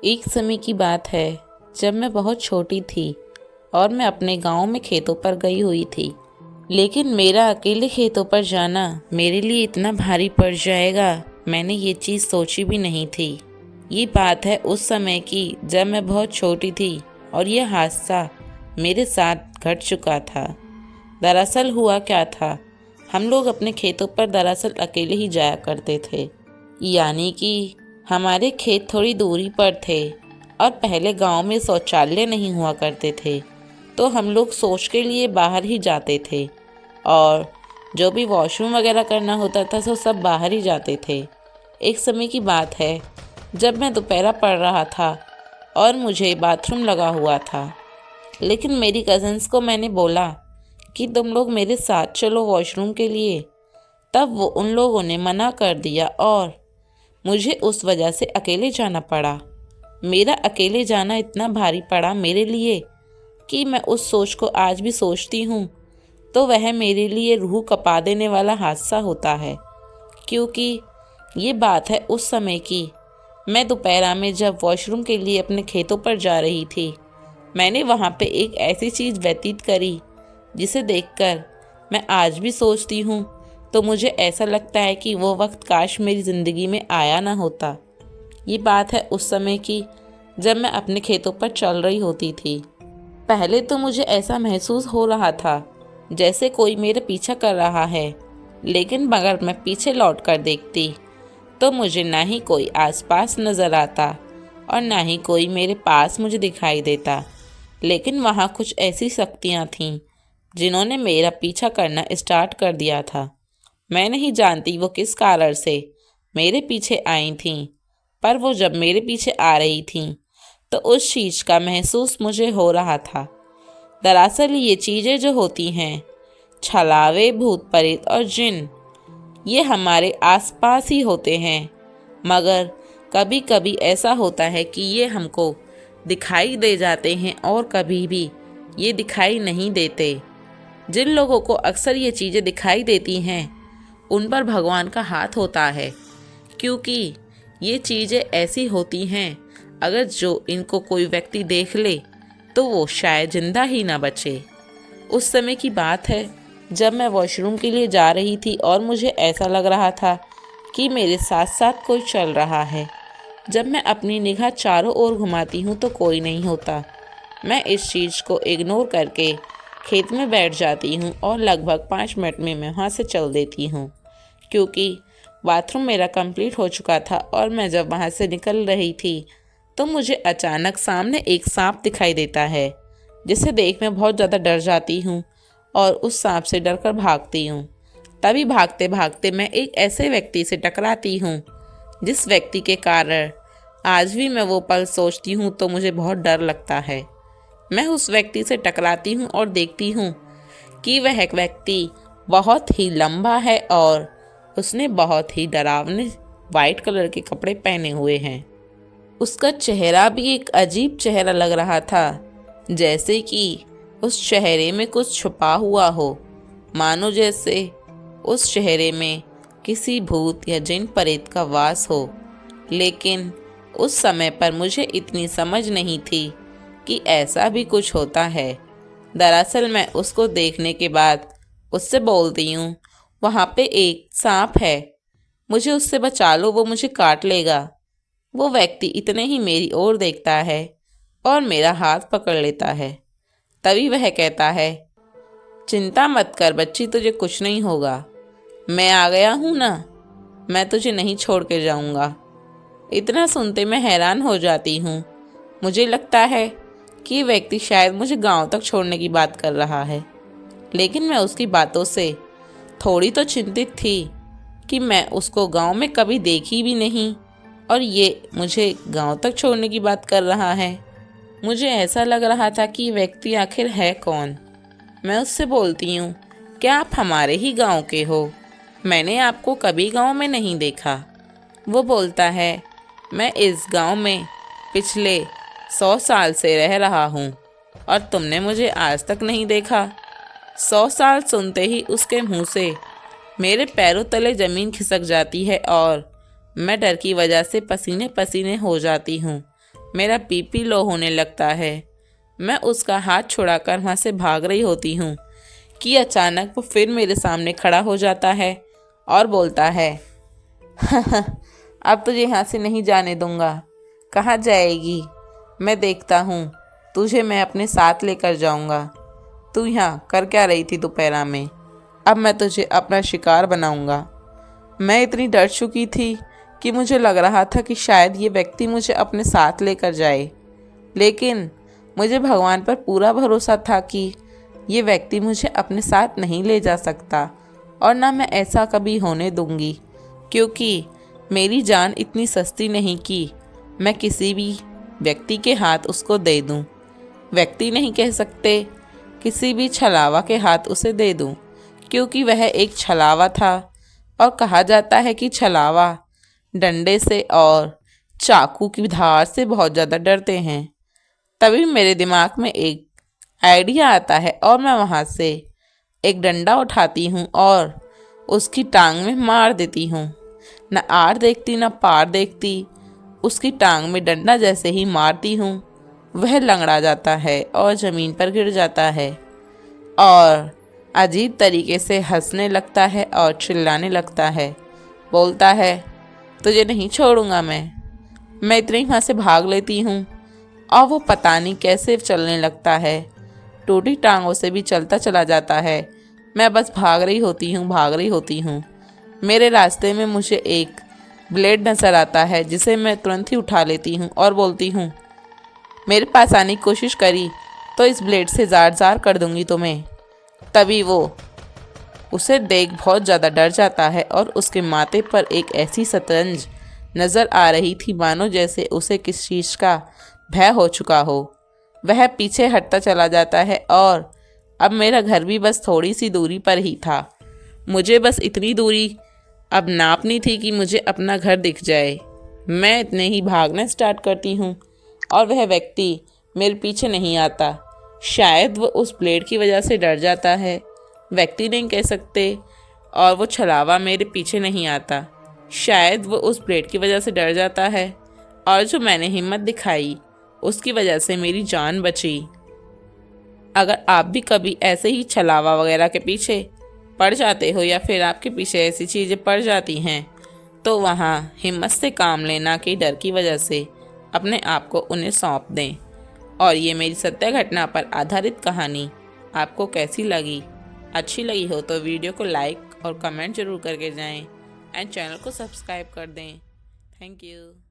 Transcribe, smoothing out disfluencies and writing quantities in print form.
एक समय की बात है जब मैं बहुत छोटी थी और मैं अपने गांव में खेतों पर गई हुई थी। लेकिन मेरा अकेले खेतों पर जाना मेरे लिए इतना भारी पड़ जाएगा, मैंने ये चीज़ सोची भी नहीं थी। ये बात है उस समय की जब मैं बहुत छोटी थी और यह हादसा मेरे साथ घट चुका था। दरअसल हुआ क्या था, हम लोग अपने खेतों पर दरअसल अकेले ही जाया करते थे। यानी कि हमारे खेत थोड़ी दूरी पर थे और पहले गांव में शौचालय नहीं हुआ करते थे, तो हम लोग शौच के लिए बाहर ही जाते थे और जो भी वॉशरूम वगैरह करना होता था तो सब बाहर ही जाते थे। एक समय की बात है जब मैं दोपहर पढ़ रहा था और मुझे बाथरूम लगा हुआ था, लेकिन मेरी कज़न्स को मैंने बोला कि तुम लोग मेरे साथ चलो वॉशरूम के लिए। तब वो उन लोगों ने मना कर दिया और मुझे उस वजह से अकेले जाना पड़ा। मेरा अकेले जाना इतना भारी पड़ा मेरे लिए कि मैं उस सोच को आज भी सोचती हूँ तो वह मेरे लिए रूह कँपा देने वाला हादसा होता है। क्योंकि ये बात है उस समय की, मैं दोपहर में जब वॉशरूम के लिए अपने खेतों पर जा रही थी, मैंने वहाँ पे एक ऐसी चीज़ व्यतीत करी जिसे देखकर मैं आज भी सोचती हूँ तो मुझे ऐसा लगता है कि वो वक्त काश मेरी ज़िंदगी में आया ना होता। ये बात है उस समय की जब मैं अपने खेतों पर चल रही होती थी। पहले तो मुझे ऐसा महसूस हो रहा था जैसे कोई मेरे पीछा कर रहा है, लेकिन मगर मैं पीछे लौट कर देखती तो मुझे ना ही कोई आसपास नज़र आता और ना ही कोई मेरे पास मुझे दिखाई देता। लेकिन वहाँ कुछ ऐसी शक्तियाँ थीं जिन्होंने मेरा पीछा करना स्टार्ट कर दिया था। मैं नहीं जानती वो किस कारण से मेरे पीछे आई थीं, पर वो जब मेरे पीछे आ रही थीं तो उस चीज़ का महसूस मुझे हो रहा था। दरअसल ये चीज़ें जो होती हैं, छलावे, भूत प्रेत और जिन, ये हमारे आसपास ही होते हैं, मगर कभी कभी ऐसा होता है कि ये हमको दिखाई दे जाते हैं और कभी भी ये दिखाई नहीं देते। जिन लोगों को अक्सर ये चीज़ें दिखाई देती हैं उन पर भगवान का हाथ होता है, क्योंकि ये चीज़ें ऐसी होती हैं अगर जो इनको कोई व्यक्ति देख ले तो वो शायद जिंदा ही ना बचे। उस समय की बात है जब मैं वॉशरूम के लिए जा रही थी और मुझे ऐसा लग रहा था कि मेरे साथ साथ कोई चल रहा है। जब मैं अपनी निगाह चारों ओर घुमाती हूँ तो कोई नहीं होता। मैं इस चीज़ को इग्नोर करके खेत में बैठ जाती हूँ और लगभग 5 मिनट में मैं वहाँ से चल देती हूँ, क्योंकि बाथरूम मेरा कंप्लीट हो चुका था। और मैं जब वहाँ से निकल रही थी तो मुझे अचानक सामने एक सांप दिखाई देता है, जिसे देख मैं बहुत ज़्यादा डर जाती हूँ और उस सांप से डर कर भागती हूँ। तभी भागते भागते मैं एक ऐसे व्यक्ति से टकराती हूँ जिस व्यक्ति के कारण आज भी मैं वो पल सोचती हूँ तो मुझे बहुत डर लगता है। मैं उस व्यक्ति से टकराती हूँ और देखती हूँ कि वह व्यक्ति बहुत ही लंबा है और उसने बहुत ही डरावने वाइट कलर के कपड़े पहने हुए हैं। उसका चेहरा भी एक अजीब चेहरा लग रहा था, जैसे कि उस चेहरे में कुछ छुपा हुआ हो, मानो जैसे उस चेहरे में किसी भूत या जिन प्रेत का वास हो। लेकिन उस समय पर मुझे इतनी समझ नहीं थी कि ऐसा भी कुछ होता है। दरअसल मैं उसको देखने के बाद उससे बोलती हूँ, वहाँ पे एक सांप है, मुझे उससे बचा लो, वो मुझे काट लेगा। वो व्यक्ति इतने ही मेरी ओर देखता है और मेरा हाथ पकड़ लेता है। तभी वह कहता है, चिंता मत कर बच्ची, तुझे कुछ नहीं होगा, मैं आ गया हूँ ना, मैं तुझे नहीं छोड़ के जाऊँगा। इतना सुनते मैं हैरान हो जाती हूँ। मुझे लगता है कि व्यक्ति शायद मुझे गांव तक छोड़ने की बात कर रहा है, लेकिन मैं उसकी बातों से थोड़ी तो चिंतित थी कि मैं उसको गांव में कभी देखी भी नहीं और ये मुझे गांव तक छोड़ने की बात कर रहा है। मुझे ऐसा लग रहा था कि व्यक्ति आखिर है कौन। मैं उससे बोलती हूँ, क्या आप हमारे ही गांव के हो? मैंने आपको कभी गांव में नहीं देखा। वो बोलता है, मैं इस गांव में पिछले 100 साल से रह रहा हूँ और तुमने मुझे आज तक नहीं देखा। 100 साल सुनते ही उसके मुंह से मेरे पैरों तले ज़मीन खिसक जाती है और मैं डर की वजह से पसीने पसीने हो जाती हूँ। मेरा बीपी लो होने लगता है। मैं उसका हाथ छुड़ाकर वहाँ से भाग रही होती हूँ कि अचानक वो फिर मेरे सामने खड़ा हो जाता है और बोलता है, अब तुझे यहाँ से नहीं जाने दूँगा। कहाँ जाएगी? मैं देखता हूँ, तुझे मैं अपने साथ लेकर जाऊँगा। तू यहाँ कर क्या रही थी दोपहर में? अब मैं तुझे अपना शिकार बनाऊँगा। मैं इतनी डर चुकी थी कि मुझे लग रहा था कि शायद ये व्यक्ति मुझे अपने साथ लेकर जाए, लेकिन मुझे भगवान पर पूरा भरोसा था कि ये व्यक्ति मुझे अपने साथ नहीं ले जा सकता और ना मैं ऐसा कभी होने दूंगी, क्योंकि मेरी जान इतनी सस्ती नहीं कि मैं किसी भी व्यक्ति के हाथ उसको दे दूं। व्यक्ति नहीं कह सकते, किसी भी छलावा के हाथ उसे दे दूं, क्योंकि वह एक छलावा था और कहा जाता है कि छलावा डंडे से और चाकू की धार से बहुत ज़्यादा डरते हैं। तभी मेरे दिमाग में एक आइडिया आता है और मैं वहाँ से एक डंडा उठाती हूँ और उसकी टांग में मार देती हूँ। न आड़ देखती न पार देखती, उसकी टांग में डंडा जैसे ही मारती हूँ वह लंगड़ा जाता है और ज़मीन पर गिर जाता है और अजीब तरीके से हंसने लगता है और चिल्लाने लगता है। बोलता है, तुझे नहीं छोड़ूंगा मैं इतने ही वहाँ से भाग लेती हूँ और वो पता नहीं कैसे चलने लगता है। टूटी टांगों से भी चलता चला जाता है। मैं बस भाग रही होती हूँ। मेरे रास्ते में मुझे एक ब्लेड नज़र आता है जिसे मैं तुरंत ही उठा लेती हूँ और बोलती हूँ, मेरे पास आने की कोशिश करी तो इस ब्लेड से जार जार कर दूंगी तुम्हें। तभी वो उसे देख बहुत ज़्यादा डर जाता है और उसके माथे पर एक ऐसी शतरंज नज़र आ रही थी मानो जैसे उसे किस चीज़ का भय हो चुका हो। वह पीछे हटता चला जाता है और अब मेरा घर भी बस थोड़ी सी दूरी पर ही था। मुझे बस इतनी दूरी अब नापनी थी कि मुझे अपना घर दिख जाए। मैं इतने ही भागना स्टार्ट करती हूँ और वह व्यक्ति मेरे पीछे नहीं आता। शायद वो उस ब्लेड की वजह से डर जाता है, व्यक्ति नहीं कह सकते, और वो छलावा मेरे पीछे नहीं आता। शायद वो उस ब्लेड की वजह से डर जाता है और जो मैंने हिम्मत दिखाई उसकी वजह से मेरी जान बची। अगर आप भी कभी ऐसे ही छलावा वगैरह के पीछे पड़ जाते हो या फिर आपके पीछे ऐसी चीज़ें पड़ जाती हैं तो वहाँ हिम्मत से काम लेना कि डर की वजह से अपने आप को उन्हें सौंप दें। और ये मेरी सत्य घटना पर आधारित कहानी आपको कैसी लगी? अच्छी लगी हो तो वीडियो को लाइक और कमेंट जरूर करके जाएं एंड चैनल को सब्सक्राइब कर दें। Thank you.